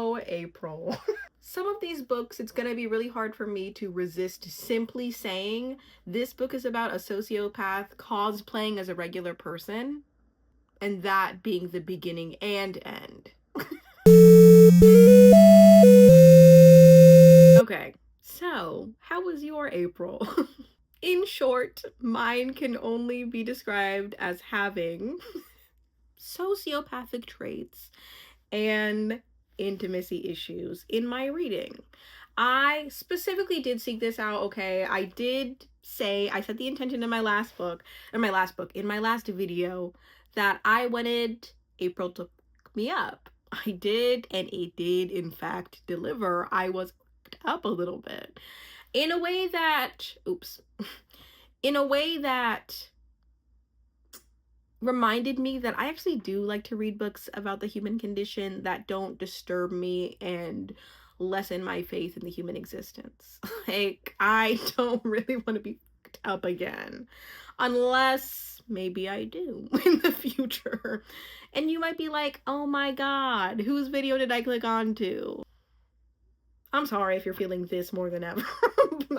Oh, April. Some of these books, it's gonna be really hard for me to resist simply saying this book is about a sociopath cosplaying as a regular person, and that being the beginning and end. Okay, so how was your April? In short, mine can only be described as having sociopathic traits and intimacy issues in my reading. I specifically did seek this out, okay? I did say, I set the intention in my last book, in my last video, that I wanted April to pick me up. I did, and it did, in fact, deliver. I was up a little bit. In a way that, in a way that reminded me that I actually do like to read books about the human condition that don't disturb me and lessen my faith in the human existence. Like, I don't really want to be fucked up again. Unless maybe I do in the future. And you might be like, oh my god, whose video did I click on to? I'm sorry if you're feeling this more than ever.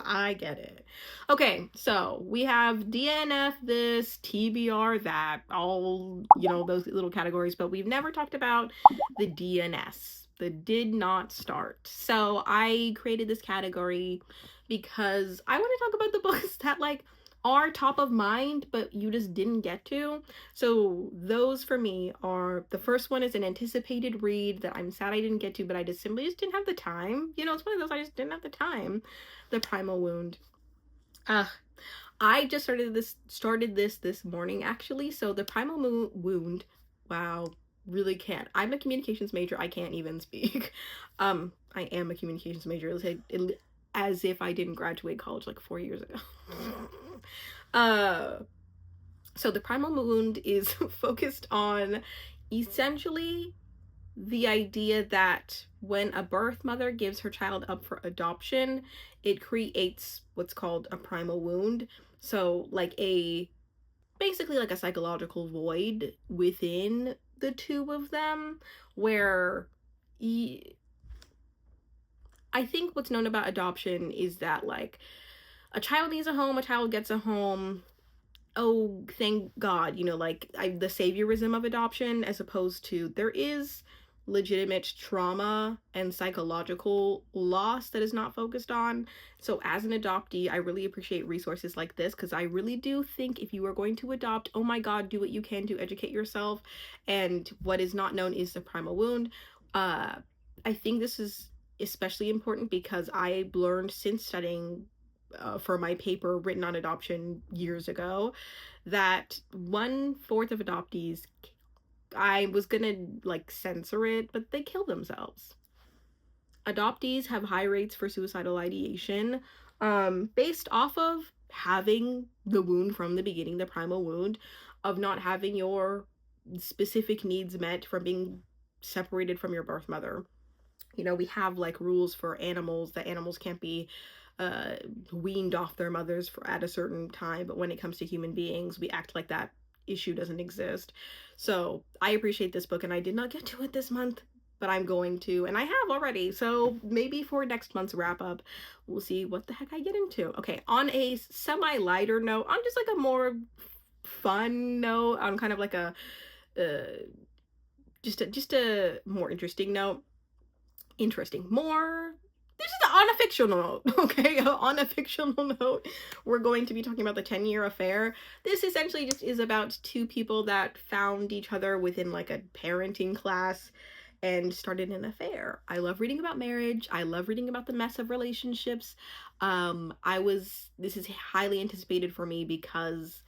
I get it. Okay, so we have DNF this, TBR that, all, you know, those little categories, but we've never talked about the DNS, the did not start. So I created this category because I want to talk about the books that, like, are top of mind, but you just didn't get to. So those for me are, the first one is an anticipated read that I'm sad I didn't get to, but I just simply just didn't have the time. You know, it's one of those I just didn't have the time. The Primal Wound. I just started this morning, actually. So the Primal Wound, wow, really can't. I'm a communications major. I can't even speak. I am a communications major. As if I didn't graduate college like 4 years ago. So the Primal Wound is focused on essentially the idea that when a birth mother gives her child up for adoption, it creates what's called a primal wound. So like basically like a psychological void within the two of them, where I think what's known about adoption is that, like, a child needs a home, a child gets a home. Oh, thank God, you know, like, the saviorism of adoption, as opposed to there is legitimate trauma and psychological loss that is not focused on. So as an adoptee, I really appreciate resources like this, because I really do think if you are going to adopt, oh my God, do what you can to educate yourself. And what is not known is the primal wound. I think this is especially important because I learned since studying for my paper written on adoption years ago that 1/4 of adoptees, I was gonna like censor it, but they kill themselves. Adoptees have high rates for suicidal ideation, based off of having the wound from the beginning, the primal wound of not having your specific needs met from being separated from your birth mother. You know, we have like rules for animals that animals can't be uh weaned off their mothers for at a certain time, but when it comes to human beings, we act like that issue doesn't exist. So I appreciate this book, and I did not get to it this month, but I'm going to, and I have already. So maybe for next month's wrap up, we'll see what the heck I get into. Okay, on a semi lighter note, on just like a more fun note, on kind of like a just a more interesting note, more, this is on a fictional note. Okay, on a fictional note, we're going to be talking about the 10-year affair. This essentially just is about two people that found each other within like a parenting class and started an affair. I love reading about marriage. I love reading about the mess of relationships. This is highly anticipated for me because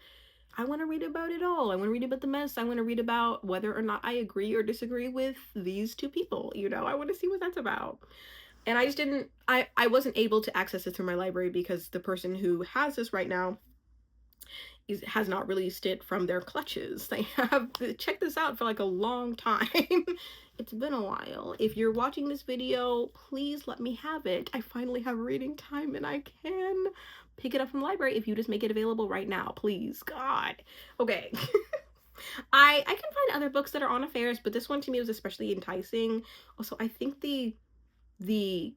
I want to read about it all. I want to read about the mess. I want to read about whether or not I agree or disagree with these two people. You know, I want to see what that's about. And I just didn't, I wasn't able to access it through my library because the person who has this right now has not released it from their clutches. They have checked this out for like a long time. It's been a while. If you're watching this video, please let me have it. I finally have reading time and I can pick it up from the library if you just make it available right now, please. God. Okay. I can find other books that are on affairs, but this one to me was especially enticing. Also, I think the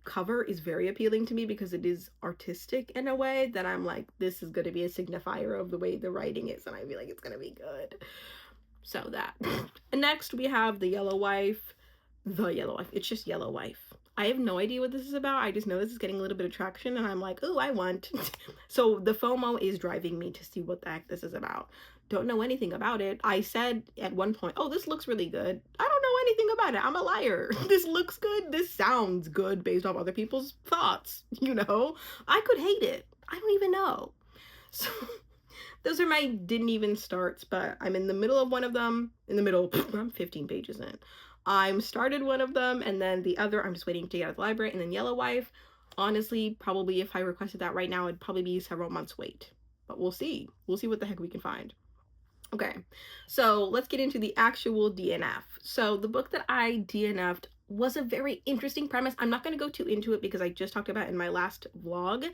cover is very appealing to me because it is artistic in a way that I'm like, this is going to be a signifier of the way the writing is, and I feel like it's going to be good. So that. And next we have The Yellow Wife. The Yellow Wife. It's just Yellow Wife. I have no idea what this is about. I just know this is getting a little bit of traction, and I'm like, oh, I want. So the FOMO is driving me to see what the heck this is about. Don't know anything about it. I said at one point, oh, this looks really good. I don't know anything about it. I'm a liar. This looks good. This sounds good based off other people's thoughts. I could hate it. I don't even know. So those are my didn't even starts, but I'm in the middle of one of them. In the middle, I'm 15 pages in. I'm started one of them, and then the other I'm just waiting to get out of the library. And then Yellow Wife, honestly, probably if I requested that right now, it'd probably be several months wait. But we'll see. We'll see what the heck we can find. Okay, so let's get into the actual DNF. So the book that I DNF'd was a very interesting premise. I'm not going to go too into it because I just talked about it in my last vlog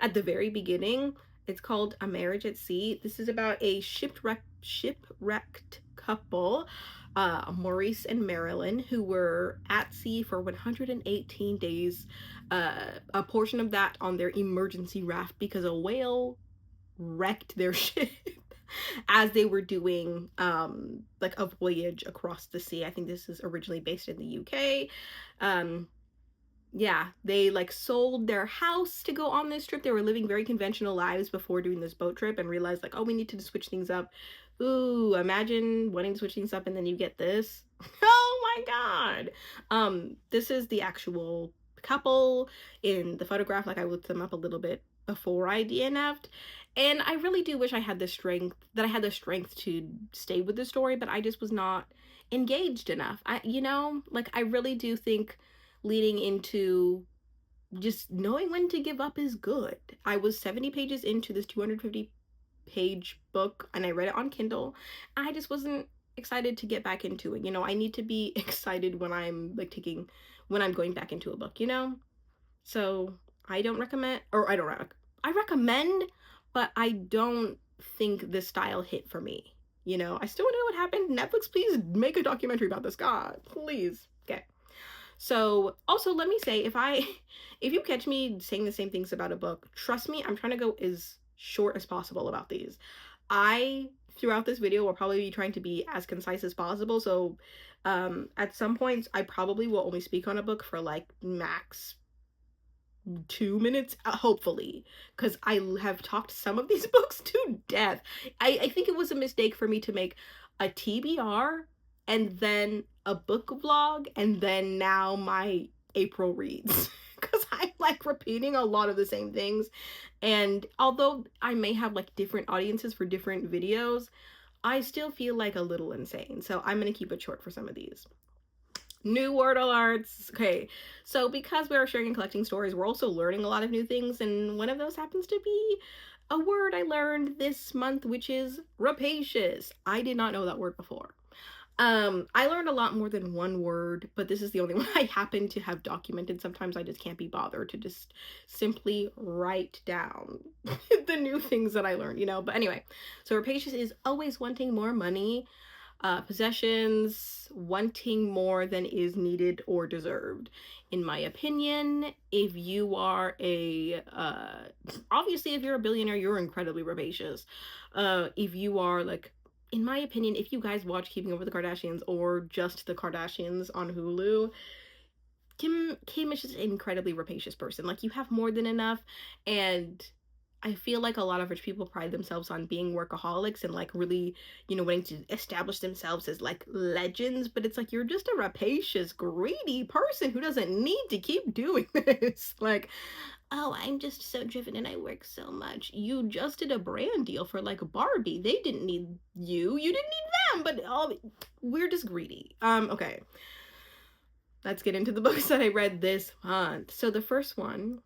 at the very beginning. It's called A Marriage at Sea. This is about a shipwrecked couple, Maurice and Marilyn, who were at sea for 118 days, a portion of that on their emergency raft because a whale wrecked their ship as they were doing like a voyage across the sea. I think this is originally based in the UK. Yeah, they like sold their house to go on this trip. They were living very conventional lives before doing this boat trip and realized like, oh, we need to switch things up. Ooh, imagine wanting to switch things up and then you get this. Oh my god. This is the actual couple in the photograph. Like I looked them up a little bit before I DNF'd. And I really do wish I had the strength to stay with the story, but I just was not engaged enough. I really do think leading into just knowing when to give up is good. I was 70 pages into this 250 page book and I read it on Kindle. I just wasn't excited to get back into it. I need to be excited when I'm going back into a book, So I don't recommend, I recommend, but I don't think this style hit for me. I still want to know what happened. Netflix, please make a documentary about this. God, please. Okay. So also let me say, if you catch me saying the same things about a book, trust me, I'm trying to go as short as possible about these. Throughout this video, will probably be trying to be as concise as possible. So at some points, I probably will only speak on a book for like max 2 minutes, hopefully, because I have talked some of these books to death. I think it was a mistake for me to make a TBR and then a book vlog and then now my April reads because I'm like repeating a lot of the same things, and although I may have like different audiences for different videos, I still feel like a little insane, so I'm gonna keep it short for some of these. New word alerts. Okay, so because we are sharing and collecting stories, we're also learning a lot of new things, and one of those happens to be a word I learned this month, which is rapacious. I did not know that word before. I learned a lot more than one word, but this is the only one I happen to have documented. Sometimes I just can't be bothered to just simply write down the new things that I learned, But anyway, so rapacious is always wanting more money, possessions, wanting more than is needed or deserved. In my opinion, if you are obviously if you're a billionaire, you're incredibly rapacious. If you are like, in my opinion, if you guys watch Keeping Up with the Kardashians or just the Kardashians on Hulu, Kim is just an incredibly rapacious person. Like, you have more than enough, and I feel like a lot of rich people pride themselves on being workaholics and like really, wanting to establish themselves as like legends, but it's like, you're just a rapacious, greedy person who doesn't need to keep doing this. Like, oh, I'm just so driven and I work so much. You just did a brand deal for like Barbie. They didn't need you. You didn't need them, but we're just greedy. Okay. Let's get into the books that I read this month. So the first one,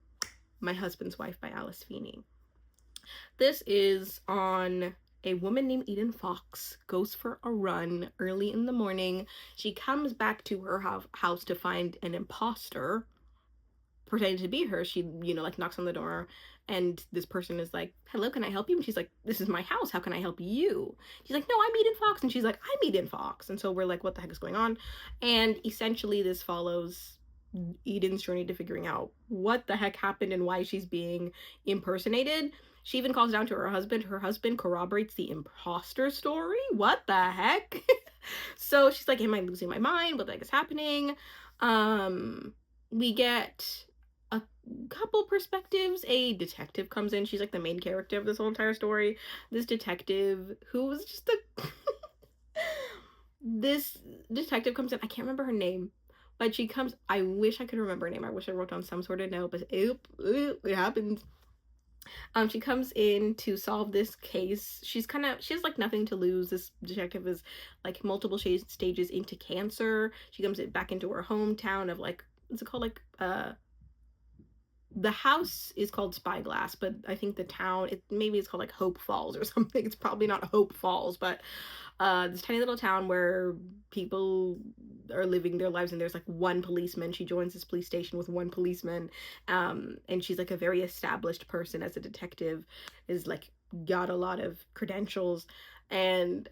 My Husband's Wife by Alice Feeney. This is on a woman named Eden Fox goes for a run early in the morning. She comes back to her house to find an imposter pretending to be her, she, like knocks on the door, and this person is like, hello, can I help you? And she's like, this is my house, how can I help you? She's like, no, I'm Eden Fox. And she's like, I'm Eden Fox. And so we're like, what the heck is going on? And essentially this follows Eden's journey to figuring out what the heck happened and why she's being impersonated. She even calls down to her husband. Her husband corroborates the imposter story. What the heck? So she's like, am I losing my mind? What the heck is happening? We get a couple perspectives. A detective comes in. She's like the main character of this whole entire story. This detective who was just a this detective comes in. I can't remember her name, but she comes. I wish I could remember her name. I wish I wrote down some sort of note, but it happens. She comes in to solve this case. She has like nothing to lose. This detective is like multiple stages into cancer. She comes back into her hometown of like, what's it called? Like, the house is called Spyglass, but I think the town, maybe it's called like Hope Falls or something. It's probably not Hope Falls, but this tiny little town where people are living their lives, and there's like one policeman. She joins this police station with one policeman, and she's like a very established person as a detective, is like got a lot of credentials, and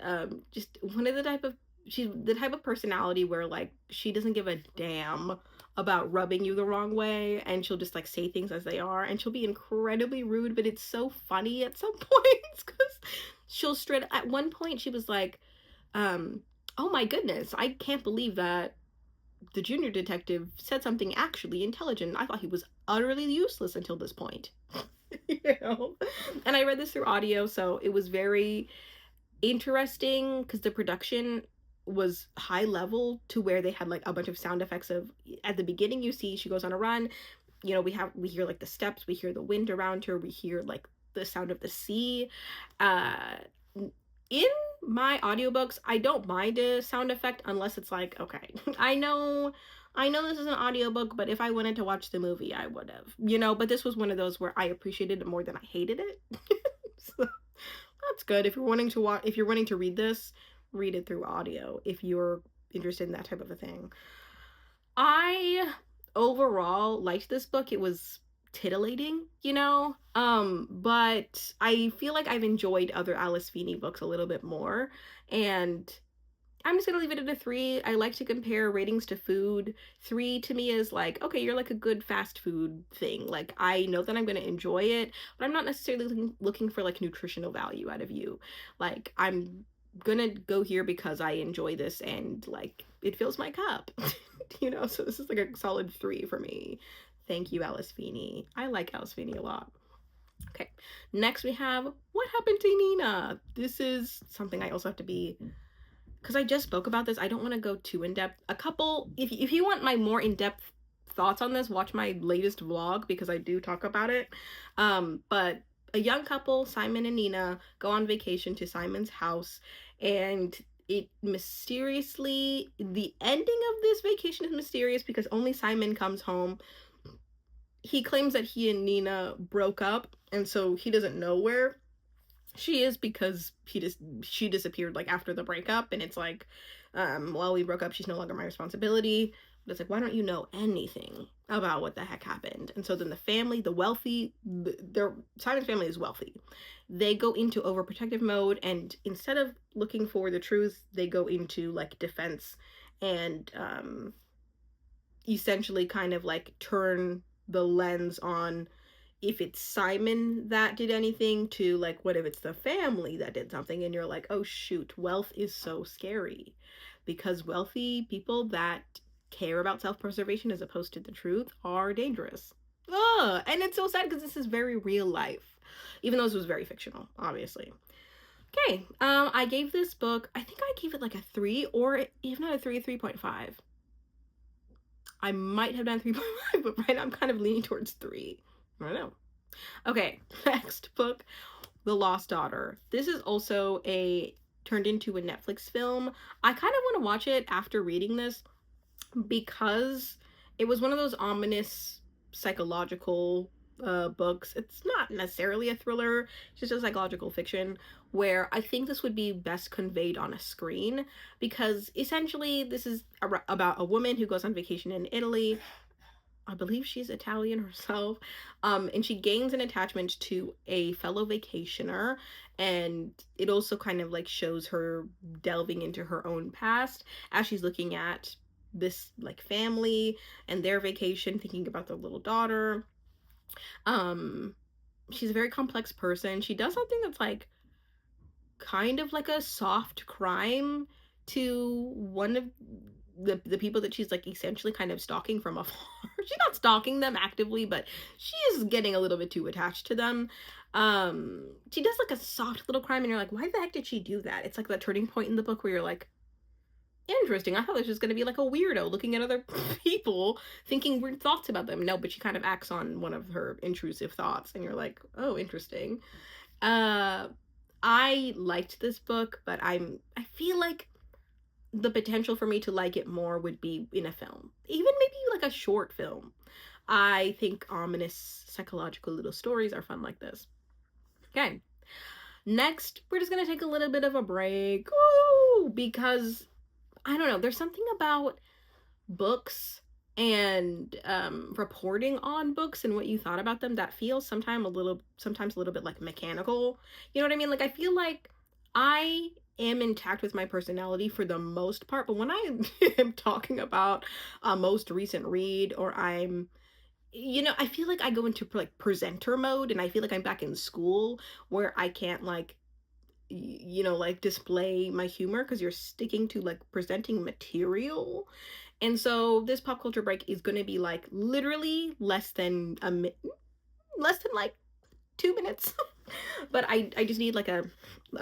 just one of she's the type of personality where like she doesn't give a damn about rubbing you the wrong way, and she'll just like say things as they are, and she'll be incredibly rude, but it's so funny at some points because she'll straight, at one point she was like, oh my goodness, I can't believe that the junior detective said something actually intelligent. I thought he was utterly useless until this point. And I read this through audio, so it was very interesting because the production was high level to where they had like a bunch of sound effects of, at the beginning you see she goes on a run, we hear like the steps, we hear the wind around her, we hear like the sound of the sea. In my audiobooks, I don't mind a sound effect unless it's like, okay, I know this is an audiobook, but if I wanted to watch the movie, I would have, but this was one of those where I appreciated it more than I hated it. So that's good. If you're wanting to read this, read it through audio if you're interested in that type of a thing. I overall liked this book. It was titillating, but I feel like I've enjoyed other Alice Feeney books a little bit more, and I'm just gonna leave it at a 3. I like to compare ratings to food. 3 to me is like, okay, you're like a good fast food thing. Like, I know that I'm gonna enjoy it, but I'm not necessarily looking for like nutritional value out of you. Like, I'm gonna go here because I enjoy this and like it fills my cup. So this is like a solid 3 for me. Thank you, Alice Feeney. I like Alice Feeney a lot. Okay, next we have What Happened to Nina. This is something I also have to be, because I just spoke about this, I don't want to go too in-depth. If you want my more in-depth thoughts on this, watch my latest vlog because I do talk about it. But a young couple, Simon and Nina, go on vacation to Simon's house, and the ending of this vacation is mysterious because only Simon comes home. He claims that he and Nina broke up, and so he doesn't know where she is because she disappeared like after the breakup, and it's like, well, we broke up, she's no longer my responsibility. But it's like, why don't you know anything about what the heck happened? And so then the family, the wealthy, Simon's family is wealthy. They go into overprotective mode, and instead of looking for the truth, they go into like defense and essentially kind of like turn the lens on if it's Simon that did anything to like, what if it's the family that did something? And you're like, oh shoot, wealth is so scary because wealthy people that care about self-preservation as opposed to the truth are dangerous. Ugh. And it's so sad because this is very real life, even though this was very fictional, obviously. Okay, I gave this book, I think I gave it like a 3, or if not a 3, a 3.5. I might have done 3.5, but right now I'm kind of leaning towards 3. I don't know. Okay, next book, The Lost Daughter. This is also turned into a Netflix film. I kind of want to watch it after reading this because it was one of those ominous psychological books. It's not necessarily a thriller, it's just a psychological fiction where I think this would be best conveyed on a screen, because essentially this is about a woman who goes on vacation in Italy, I believe she's Italian herself. And she gains an attachment to a fellow vacationer. And it also kind of like shows her delving into her own past as she's looking at this like family and their vacation, thinking about their little daughter. Um, she's a very complex person. She does something that's like kind of like a soft crime to one of the people that she's like essentially kind of stalking from afar. She's not stalking them actively, but she is getting a little bit too attached to them. She does like a soft little crime and you're like, why the heck did she do that? It's like that turning point in the book where you're like, interesting. I thought this was going to be like a weirdo looking at other people, thinking weird thoughts about them. No, but she kind of acts on one of her intrusive thoughts, and you're like, oh, interesting. Uh, I liked this book, but I feel like the potential for me to like it more would be in a film, even maybe like a short film. I think ominous psychological little stories are fun like this. Okay. Next, we're just gonna take a little bit of a break. Woo! Because I don't know, there's something about books and reporting on books and what you thought about them that feels sometimes a little bit like mechanical. You know what I mean? Like I feel like I am intact with my personality for the most part, but when I am talking about a most recent read, or I'm, I feel like I go into like presenter mode, and I feel like I'm back in school where I can't like like display my humor because you're sticking to like presenting material. And so this pop culture break is going to be like literally less than like 2 minutes. But I just need like a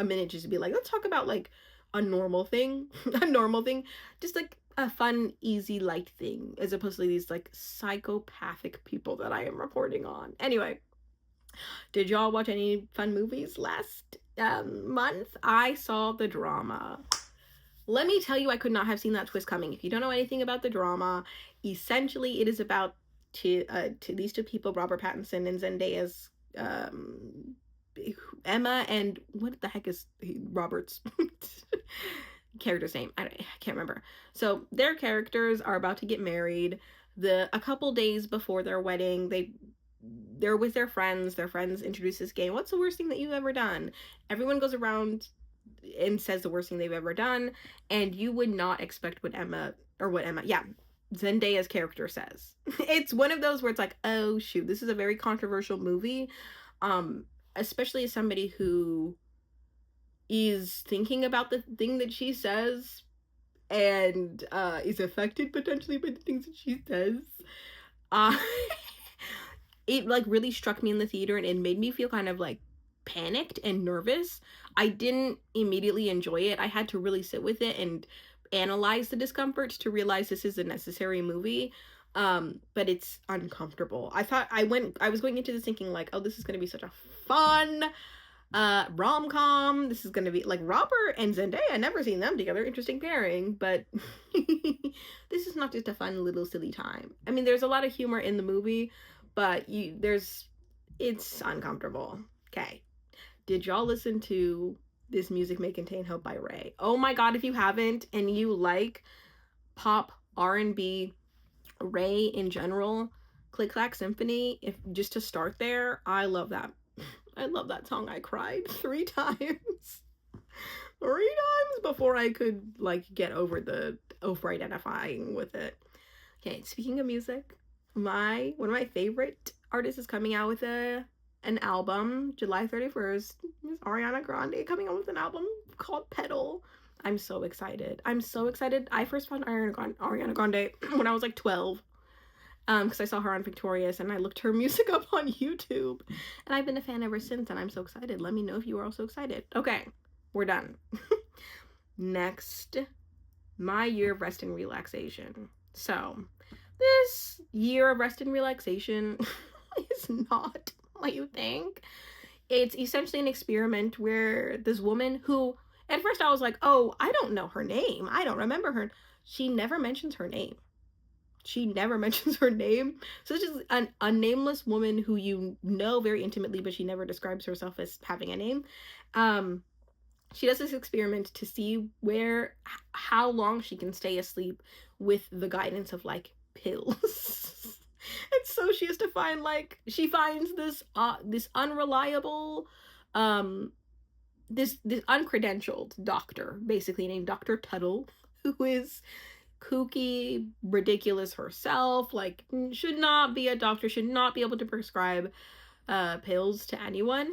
minute just to be like, let's talk about like a normal thing. A normal thing, just like a fun, easy, light thing, as opposed to these like psychopathic people that I am reporting on. Anyway, did y'all watch any fun movies last month? I saw The Drama. Let me tell you, I could not have seen that twist coming. If you don't know anything about The Drama, essentially it is about to these two people, Robert Pattinson and Zendaya's Emma, and what the heck is Robert's character's name? I can't remember. So their characters are about to get married. A couple days before their wedding, they're with their friends. Their friends introduce this game. What's the worst thing that you've ever done? Everyone goes around and says the worst thing they've ever done, and you would not expect Zendaya's character says. It's one of those where it's like, oh shoot, this is a very controversial movie, especially as somebody who is thinking about the thing that she says and is affected potentially by the things that she says. uh it like really struck me in the theater, and it made me feel kind of like panicked and nervous. I didn't immediately enjoy it. I had to really sit with it and analyze the discomfort to realize this is a necessary movie. But it's uncomfortable. I was going into this thinking like, oh, this is going to be such a fun rom-com. This is going to be like Robert and Zendaya. Never seen them together. Interesting pairing, but this is not just a fun little silly time. I mean, there's a lot of humor in the movie, but it's uncomfortable. Okay. Did y'all listen to This Music May Contain Hope by Ray? Oh my god, if you haven't and you like pop, R&B, Ray in general, Click Clack Symphony, if just to start there, I love that. I love that song. I cried 3 times. 3 times before I could like get over identifying with it. Okay, speaking of music, one of my favorite artists is coming out with an album July 31st. Is Ariana Grande coming out with an album called Petal. I'm so excited. I first found Ariana Grande when I was like 12. Because I saw her on Victorious and I looked her music up on YouTube. And I've been a fan ever since, and I'm so excited. Let me know if you are also excited. Okay, we're done. Next, my year of rest and relaxation. So, this year of rest and relaxation is not what you think. It's essentially an experiment where this woman who, at first I was like, oh, I don't know her name. I don't remember her. She never mentions her name. So it's just a nameless woman who you know very intimately, but she never describes herself as having a name. She does this experiment to see how long she can stay asleep with the guidance of like pills. find, like, she finds this unreliable, um this uncredentialed doctor, basically named Dr. Tuttle, who is kooky, ridiculous herself, like should not be a doctor, should not be able to prescribe pills to anyone.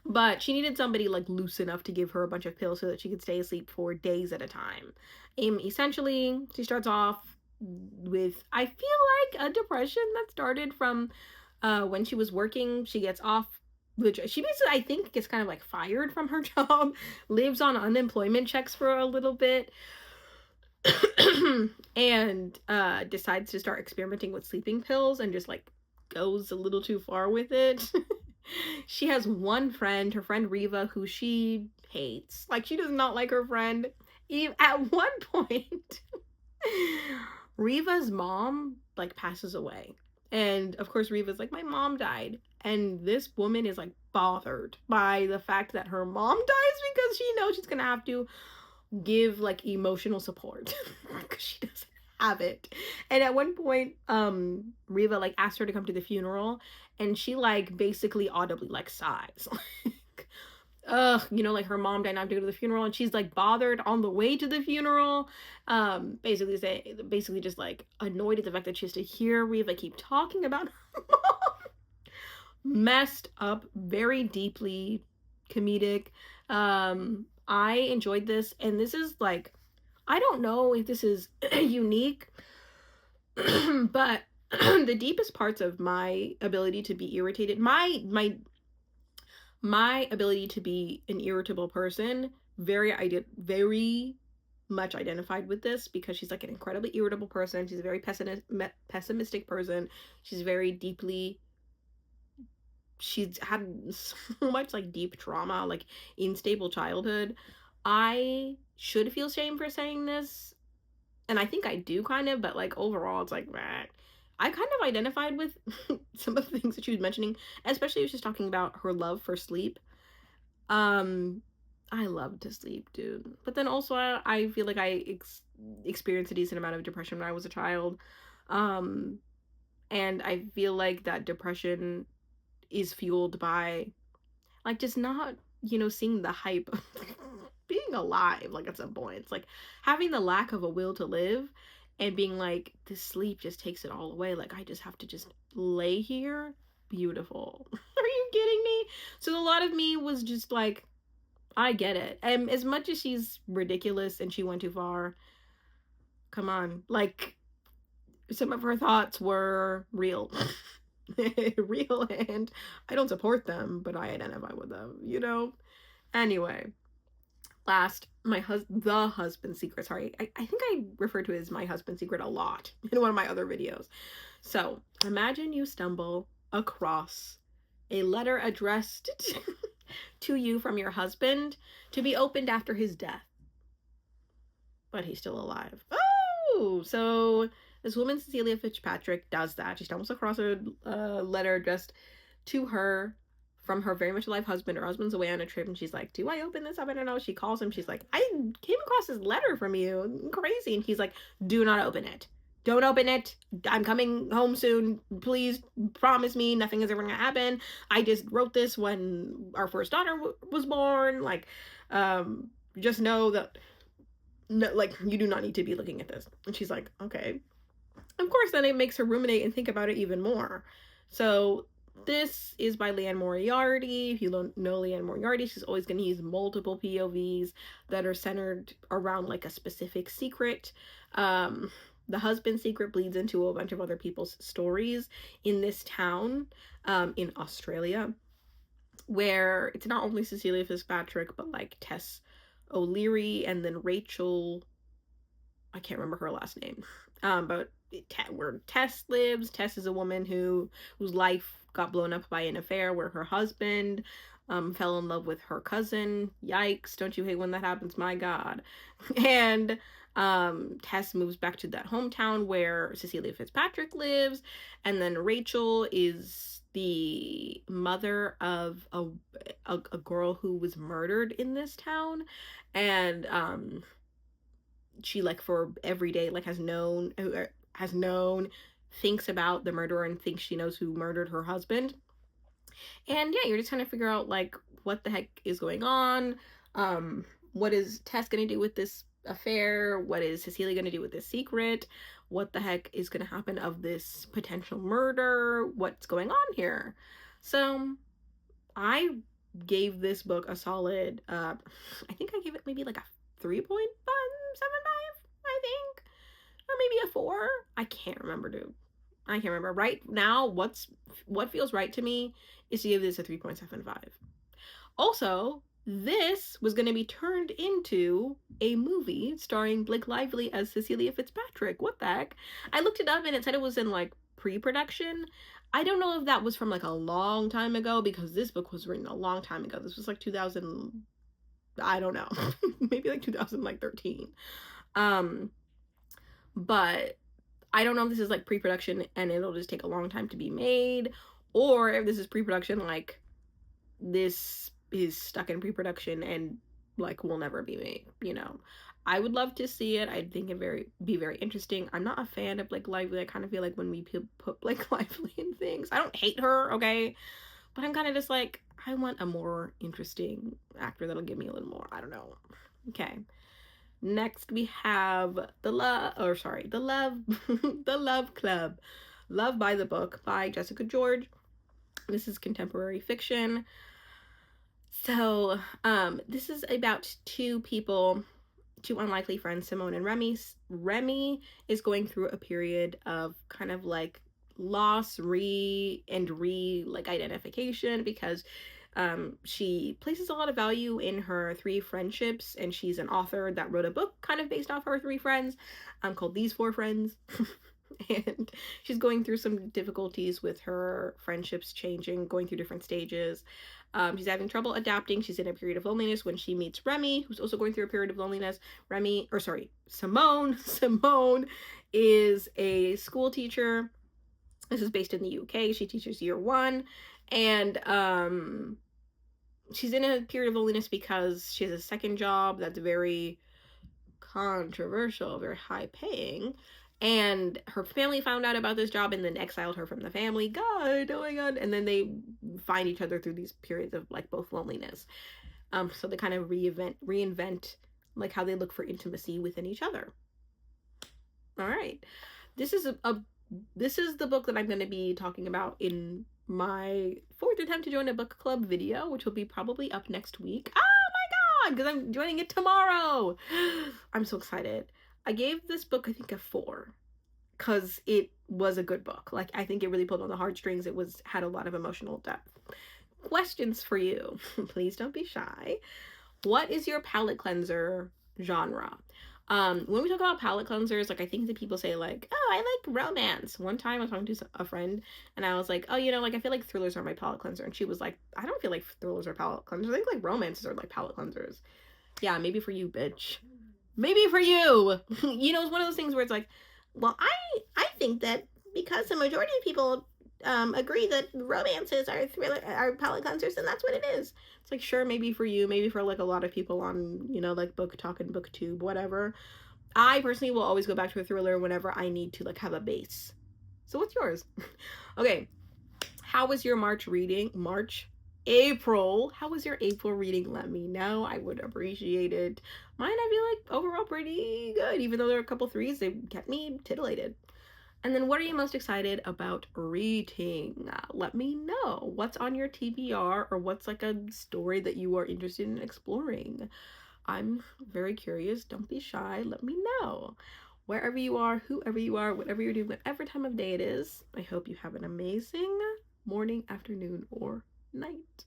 But she needed somebody like loose enough to give her a bunch of pills so that she could stay asleep for days at a time. Essentially, she starts off with, I feel like, a depression that started from when she was working. She gets off, which she basically, I think, gets kind of like fired from her job, lives on unemployment checks for a little bit, and decides to start experimenting with sleeping pills and just like goes a little too far with it. She has one friend, her friend Riva, who she hates. Like, she does not like her friend. At one point, Riva's mom like passes away. And of course Riva's like, my mom died. And this woman is like bothered by the fact that her mom dies because she knows she's gonna have to give like emotional support because she doesn't have it. And at one point, Riva like asked her to come to the funeral, and she like basically audibly like sighs. Like her mom died, and I have to go to the funeral, and she's like bothered on the way to the funeral. Basically just like annoyed at the fact that she has to hear Riva keep talking about her mom. Messed up, very deeply comedic. I enjoyed this, and this is like, I don't know if this is unique, but the deepest parts of my ability to be irritated, my ability to be an irritable person, very much identified with this, because she's like an incredibly irritable person. She's a very pessimistic person. She's very deeply, she's had so much like deep trauma, like unstable childhood. I should feel shame for saying this, and I think I do kind of, but like overall it's like, meh. I kind of identified with some of the things that she was mentioning, especially when she's talking about her love for sleep. I love to sleep, dude. But then also I feel like I experienced a decent amount of depression when I was a child. And I feel like that depression is fueled by like just not, seeing the hype of being alive. Like at some point, it's like having the lack of a will to live and being like, this sleep just takes it all away. Like I just have to just lay here. Beautiful. Are you kidding me? So a lot of me was just like, I get it. And as much as she's ridiculous and she went too far, come on. Like, some of her thoughts were real. Real, and I don't support them, but I identify with them, Anyway, last, the husband secret. Sorry, I think I refer to it as my husband secret a lot in one of my other videos. So imagine you stumble across a letter addressed to you from your husband to be opened after his death, but he's still alive. Oh, so this woman, Cecilia Fitzpatrick, does that. She stumbles across a letter addressed to her from her very much alive husband. Her husband's away on a trip, and she's like, do I open this up? I don't know. She calls him. She's like, I came across this letter from you. Crazy. And he's like, do not open it. Don't open it. I'm coming home soon. Please promise me nothing is ever going to happen. I just wrote this when our first daughter was born. Like, just know that, no, like, you do not need to be looking at this. And she's like, okay. Of course, then it makes her ruminate and think about it even more. So this is by Liane Moriarty. If you don't know Liane Moriarty, she's always going to use multiple POVs that are centered around like a specific secret. The husband secret bleeds into a bunch of other people's stories in this town, in Australia, where it's not only Cecilia Fitzpatrick, but like Tess O'Leary, and then Rachel, I can't remember her last name, but where Tess lives. Tess is a woman whose life got blown up by an affair where her husband fell in love with her cousin. Yikes, don't you hate when that happens? My God. And Tess moves back to that hometown where Cecilia Fitzpatrick lives, and then Rachel is the mother of a girl who was murdered in this town, and she like for every day like has known, thinks about the murderer and thinks she knows who murdered her husband. And yeah, you're just trying to figure out like what the heck is going on. What is Tess gonna do with this affair? What is Cecilia gonna do with this secret? What the heck is gonna happen of this potential murder? What's going on here? So I gave this book a solid I think I gave it maybe like a 3.75, I think. Or maybe a 4. I can't remember, dude. I can't remember. Right now, what feels right to me is to give this a 3.75. Also, this was going to be turned into a movie starring Blake Lively as Cecilia Fitzpatrick. What the heck? I looked it up and it said it was in like pre-production. I don't know if that was from like a long time ago, because this book was written a long time ago. This was like 2000, I don't know. Maybe like 2013. But I don't know if this is like pre-production and it'll just take a long time to be made, or if this is pre-production, like this is stuck in pre-production and like will never be made, you know. I would love to see it. I think it be very interesting. I'm not a fan of Blake Lively. I kind of feel like when we put Blake Lively in things, I don't hate her, okay, but I'm kind of just like, I want a more interesting actor that'll give me a little more, I don't know. Okay. Next we have the Love the Love Club. Love by the Book by Jessica George. This is contemporary fiction. So, this is about two people, two unlikely friends, Simone and Remy. Remy is going through a period of kind of like loss, like identification, because she places a lot of value in her 3 friendships, and she's an author that wrote a book kind of based off her 3 friends, called These 4 Friends. And she's going through some difficulties with her friendships changing, going through different stages. She's having trouble adapting. She's in a period of loneliness when she meets Remy, who's also going through a period of loneliness. Simone. Simone is a school teacher. This is based in the UK. She teaches year 1, and she's in a period of loneliness because she has a second job that's very controversial, very high paying, and her family found out about this job and then exiled her from the family. God, oh my god. And then they find each other through these periods of like both loneliness. So they kind of reinvent like how they look for intimacy within each other. All right, this is this is the book that I'm going to be talking about in my 4th attempt to join a book club video, which will be probably up next week. Oh my god, because I'm joining it tomorrow. I'm so excited. I gave this book, I think, a 4, because it was a good book. Like, I think it really pulled on the heartstrings. It had a lot of emotional depth. Questions for you. Please don't be shy. What is your palate cleanser genre? When we talk about palate cleansers, like, I think that people say like, oh, I like romance. One time I was talking to a friend and I was like, oh, you know, like, I feel like thrillers are my palate cleanser. And she was like, I don't feel like thrillers are palate cleansers. I think like romances are like palate cleansers. Yeah, maybe for you, bitch. Maybe for you. You know, it's one of those things where it's like, well, I think that because the majority of people agree that romances are palate cleansers, and that's what it is. It's like, sure, maybe for you, maybe for like a lot of people on, you know, like Book Talk and BookTube, whatever. I personally will always go back to a thriller whenever I need to like have a base. So what's yours? Okay, how was your April. How was your April reading? Let me know. I would appreciate it. Mine, I feel like overall pretty good, even though there are a couple 3s. They kept me titillated. And then what are you most excited about reading? Let me know. What's on your TBR, or what's like a story that you are interested in exploring? I'm very curious. Don't be shy. Let me know. Wherever you are, whoever you are, whatever you're doing, whatever time of day it is, I hope you have an amazing morning, afternoon, or night.